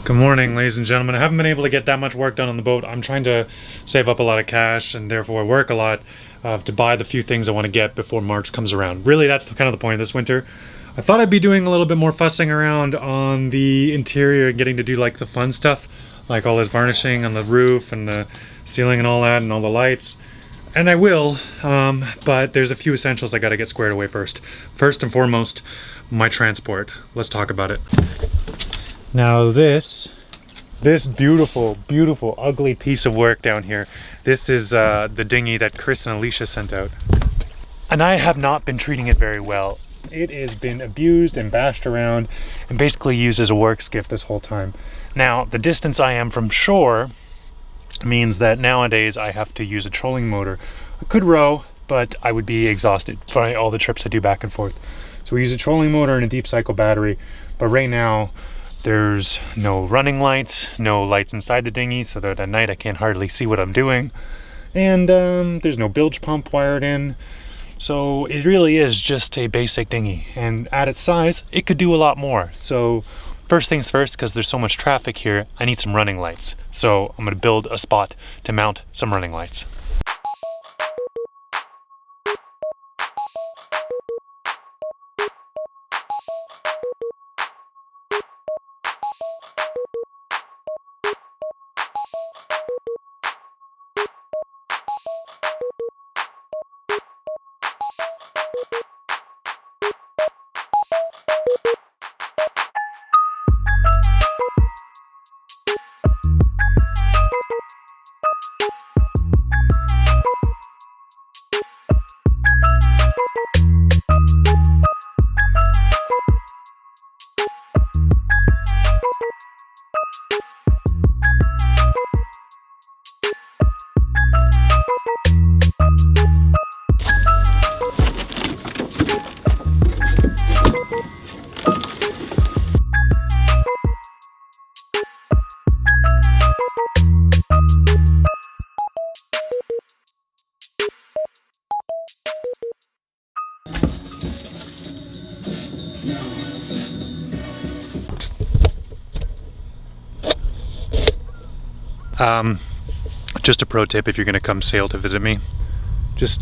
Good morning, ladies and gentlemen. I haven't been able to get that much work done on the boat. I'm trying to save up a lot of cash and therefore work a lot to buy the few things I want to get before March comes around. Really, that's kind of the point of this winter. I thought I'd be doing a little bit more fussing around on the interior and getting to do like the fun stuff, like all this varnishing on the roof and the ceiling and all that and all the lights. And I will, but there's a few essentials I gotta get squared away first. First and foremost, my transport. Let's talk about it. Now this beautiful, ugly piece of work down here, this is the dinghy that Chris and Alicia sent out. And I have not been treating it very well. It has been abused and bashed around and basically used as a work skiff this whole time. Now, the distance I am from shore means that nowadays I have to use a trolling motor. I could row, but I would be exhausted by all the trips I do back and forth. So we use a trolling motor and a deep cycle battery, but right now there's no running lights, no lights inside the dinghy, so that at night I can't hardly see what I'm doing. And there's no bilge pump wired in. So it really is just a basic dinghy. And at its size, it could do a lot more. So first things first, because there's so much traffic here, I need some running lights. So I'm gonna build a spot to mount some running lights. Just a pro tip if you're gonna come sail to visit me, just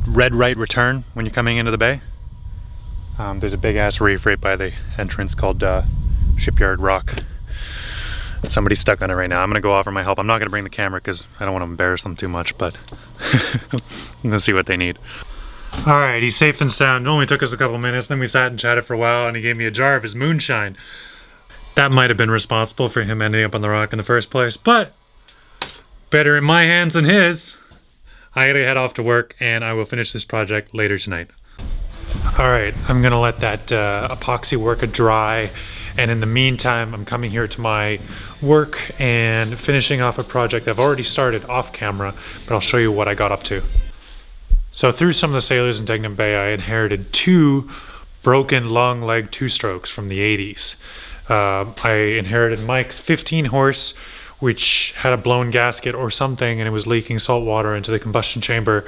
red right return when you're coming into the bay. There's a big ass reef right by the entrance called Shipyard Rock. Somebody's stuck on it right now. I'm gonna go offer my help. I'm not gonna bring the camera because I don't want to embarrass them too much, but I'm gonna see what they need. All right, he's safe and sound. It only took us a couple minutes, then we sat and chatted for a while and he gave me a jar of his moonshine. That might have been responsible for him ending up on the rock in the first place, but better in my hands than his. I gotta head off to work and I will finish this project later tonight. All right, I'm gonna let that epoxy work dry, and in the meantime I'm coming here to my work and finishing off a project I've already started off camera, but I'll show you what I got up to. So through some of the sailors in Dignam Bay, I inherited two broken long leg two-strokes from the 80s. I inherited Mike's 15 horse, which had a blown gasket or something, and it was leaking salt water into the combustion chamber.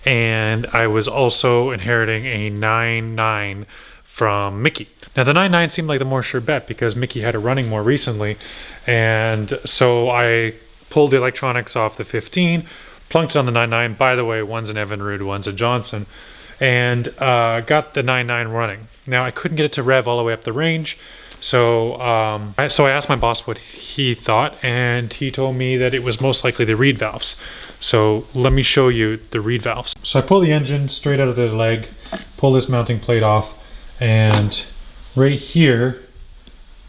And I was also inheriting a 9.9 from Mickey. Now the 9.9 seemed like the more sure bet because Mickey had it running more recently. And so I pulled the electronics off the 15, plunked it on the 9.9. By the way, one's an Evinrude, one's a Johnson. And got the 9.9 running. Now I couldn't get it to rev all the way up the range. So I asked my boss what he thought, and he told me that it was most likely the reed valves. So let me show you the reed valves. So I pull the engine straight out of the leg, pull this mounting plate off, and right here,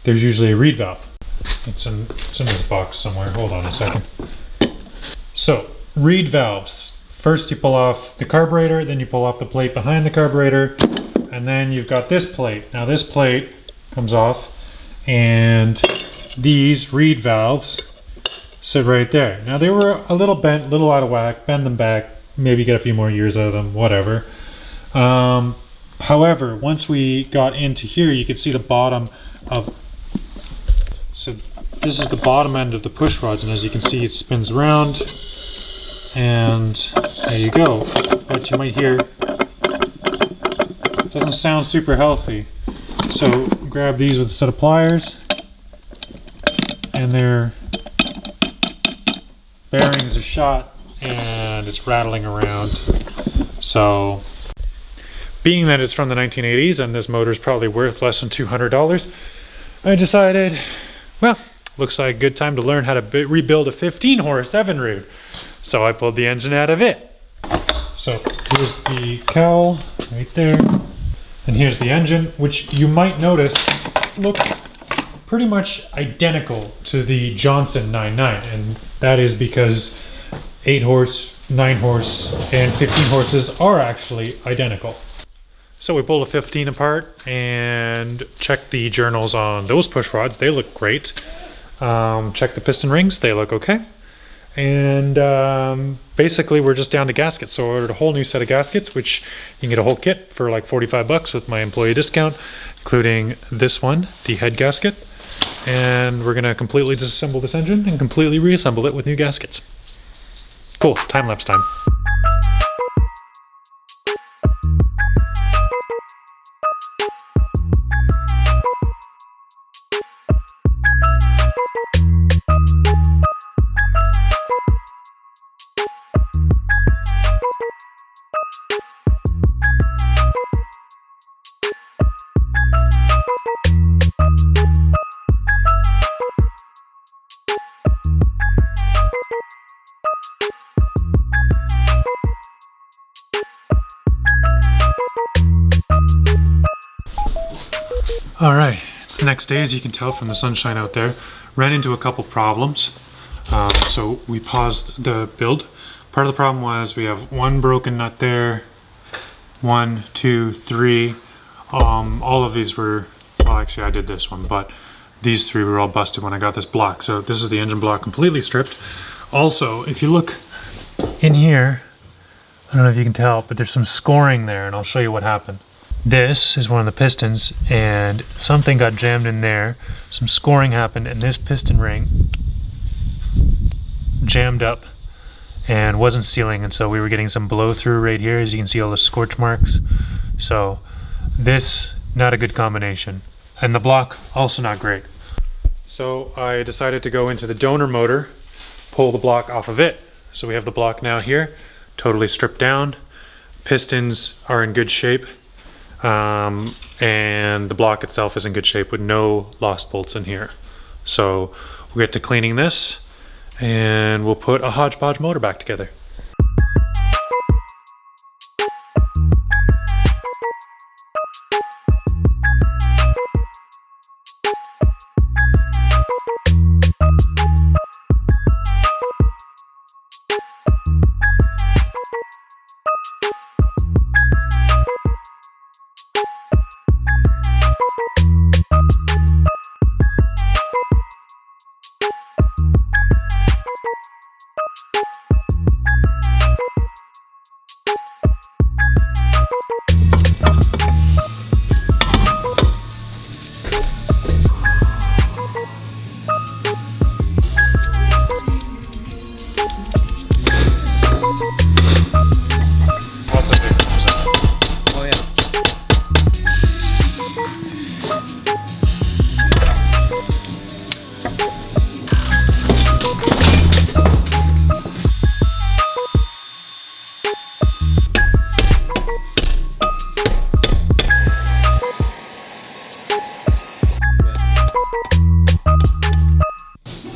there's usually a reed valve. It's in this box somewhere. Hold on a second. So reed valves. First you pull off the carburetor, then you pull off the plate behind the carburetor, and then you've got this plate. Now this plate comes off, and these reed valves sit right there. Now they were a little bent, a little out of whack. Bend them back, maybe get a few more years out of them, whatever. However, once we got into here, you can see the bottom of, so this is the bottom end of the push rods, and as you can see it spins around, and there you go. What you might hear doesn't sound super healthy. So grab these with a set of pliers, and their bearings are shot and it's rattling around. So being that it's from the 1980s and this motor is probably worth less than $200, I decided, well, looks like a good time to learn how to rebuild a 15 horse Evinrude. So I pulled the engine out of it. So here's the cowl right there, and here's the engine, which you might notice looks pretty much identical to the Johnson 9.9, and that is because 8 horse, 9 horse, and 15 horses are actually identical. So we pulled a 15 apart and checked the journals on those push rods. They look great. Check the piston rings, they look okay. And basically we're just down to gaskets. So I ordered a whole new set of gaskets, which you can get a whole kit for like 45 bucks with my employee discount, including this one, the head gasket. And we're gonna completely disassemble this engine and completely reassemble it with new gaskets. Cool, time-lapse time. All right, the next day, as you can tell from the sunshine out there, ran into a couple problems. So we paused the build. Part of the problem was we have one broken nut there, 1, 2, 3. All of these were, well, actually I did this one, but these 3 were all busted when I got this block. So this is the engine block completely stripped. Also, if you look in here, I don't know if you can tell, but there's some scoring there, and I'll show you what happened. This is one of the pistons, and something got jammed in there. Some scoring happened, and this piston ring jammed up and wasn't sealing, and so we were getting some blow through right here. As you can see, all the scorch marks. So this, not a good combination, and the block also not great. So I decided to go into the donor motor, pull the block off of it. So we have the block now here, totally stripped down. Pistons are in good shape. And the block itself is in good shape with no lost bolts in here. So we'll get to cleaning this and we'll put a hodgepodge motor back together.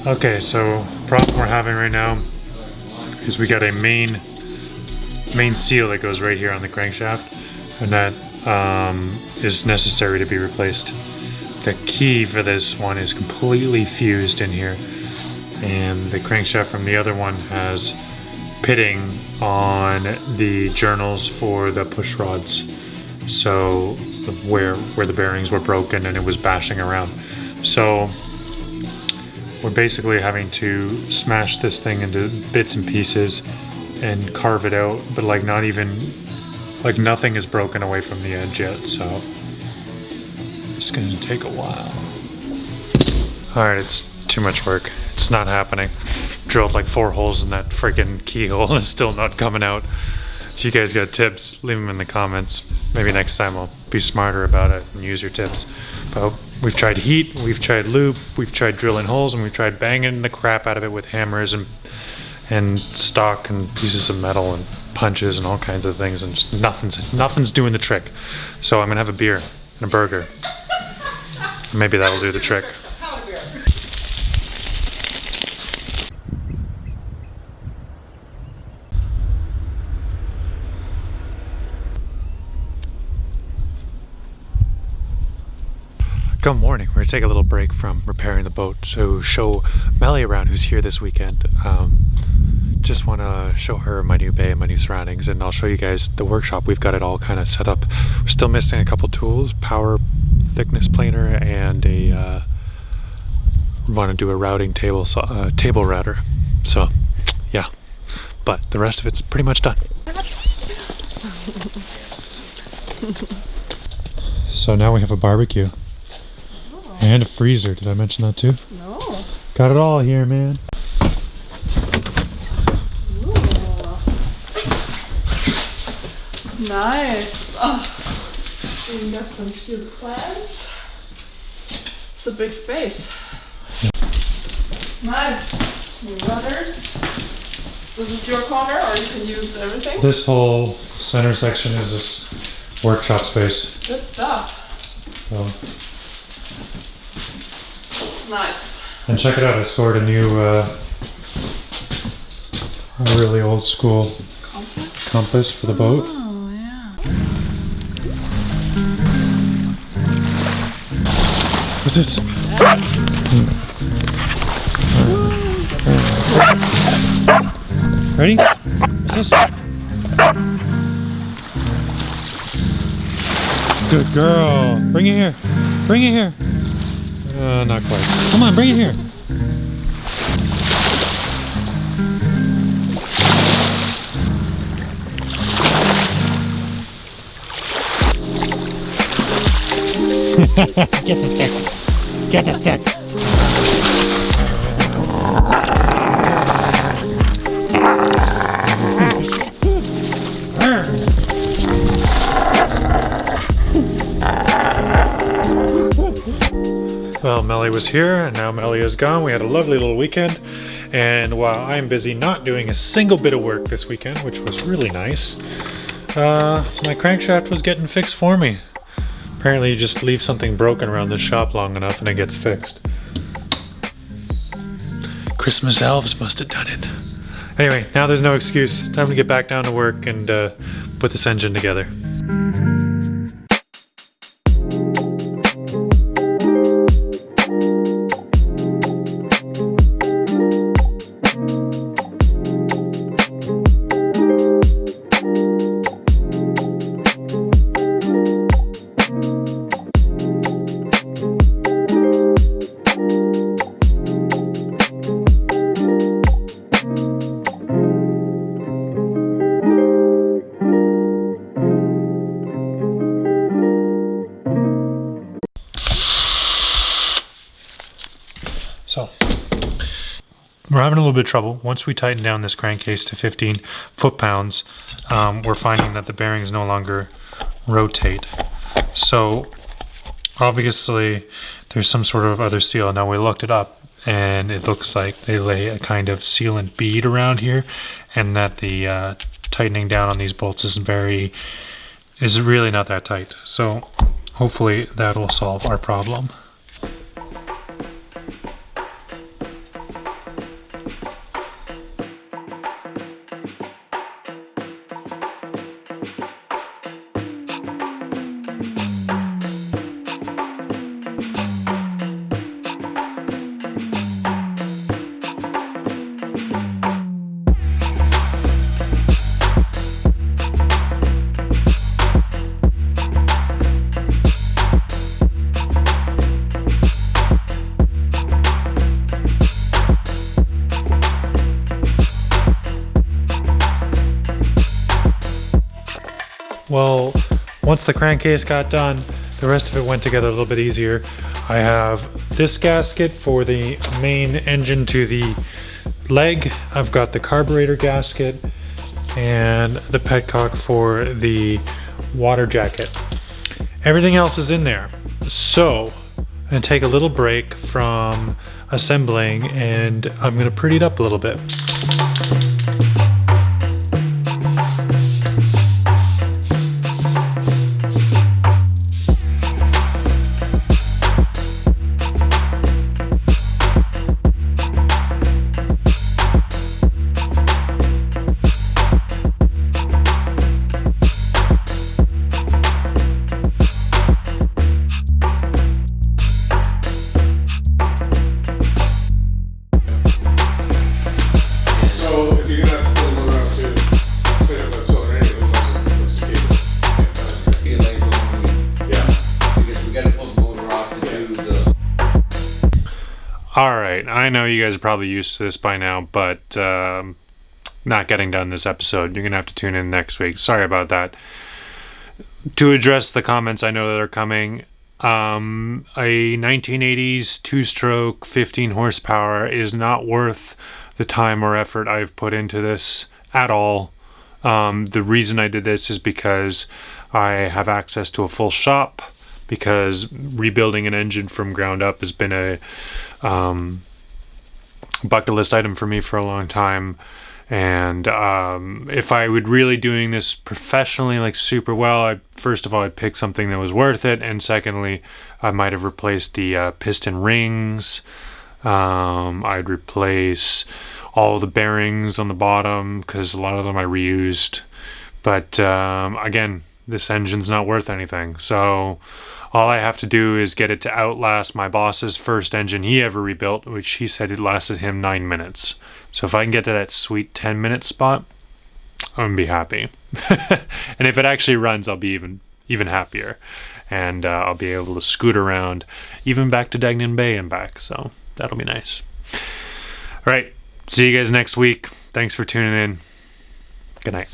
Okay, so problem we're having right now is we got a main seal that goes right here on the crankshaft, and that is necessary to be replaced. The key for this one is completely fused in here, and the crankshaft from the other one has pitting on the journals for the push rods, so where the bearings were broken and it was bashing around. So we're basically having to smash this thing into bits and pieces and carve it out, but like not even, like nothing is broken away from the edge yet, so it's gonna take a while. Alright, it's too much work. It's not happening. Drilled like 4 holes in that freaking keyhole and it's still not coming out. If you guys got tips, leave them in the comments. Maybe next time I'll be smarter about it and use your tips. But We've tried heat, we've tried lube, we've tried drilling holes, and we've tried banging the crap out of it with hammers and stock and pieces of metal and punches and all kinds of things, and just nothing's doing the trick. So I'm gonna have a beer and a burger. Maybe that'll do the trick. Good morning. We're gonna take a little break from repairing the boat to show Melly around, who's here this weekend. Just want to show her my new bay and my new surroundings, and I'll show you guys the workshop. We've got it all kind of set up. We're still missing a couple tools, power thickness planer, and want to do a routing table router. So yeah, but the rest of it's pretty much done. So now we have a barbecue. And a freezer. Did I mention that too? No. Got it all here, man. Ooh. Nice. Oh, we got some cute plants. It's a big space. Nice. New rudders. This is your corner, or you can use everything? This whole center section is this workshop space. Good stuff. So. Nice. And check it out, I scored a new, a really old school compass for the boat. Oh, yeah. What's this? Ready? What's this? Good girl. Bring it here. Bring it here. Not quite. Come on, bring it here. Get the stick. Get the stick. Well, Melly was here, and now Melly is gone. We had a lovely little weekend, and while I'm busy not doing a single bit of work this weekend, which was really nice, my crankshaft was getting fixed for me. Apparently you just leave something broken around the shop long enough and it gets fixed. Christmas elves must have done it. Anyway, now there's no excuse. Time to get back down to work and put this engine together. So, we're having a little bit of trouble. Once we tighten down this crankcase to 15 foot-pounds, we're finding that the bearings no longer rotate. So, obviously, there's some sort of other seal. Now, we looked it up, and it looks like they lay a kind of sealant bead around here, and that the tightening down on these bolts is really not that tight. So, hopefully, that will solve our problem. Well, once the crankcase got done, the rest of it went together a little bit easier. I have this gasket for the main engine to the leg. I've got the carburetor gasket and the petcock for the water jacket. Everything else is in there. So and take a little break from assembling, and I'm going to pretty it up a little bit. Alright, I know you guys are probably used to this by now, but not getting done this episode. You're going to have to tune in next week. Sorry about that. To address the comments I know that are coming, a 1980s two-stroke 15 horsepower is not worth the time or effort I've put into this at all. The reason I did this is because I have access to a full shop, because rebuilding an engine from ground up has been a bucket list item for me for a long time. And if I would really doing this professionally, like super well, first of all, I'd pick something that was worth it, and secondly, I might have replaced the piston rings. I'd replace all the bearings on the bottom, because a lot of them I reused. But again, this engine's not worth anything, so all I have to do is get it to outlast my boss's first engine he ever rebuilt, which he said it lasted him 9 minutes. So if I can get to that sweet 10-minute spot, I'm gonna be happy. And if it actually runs, I'll be even happier, and I'll be able to scoot around even back to Degnan Bay and back, so that'll be nice. All right, see you guys next week. Thanks for tuning in. Good night.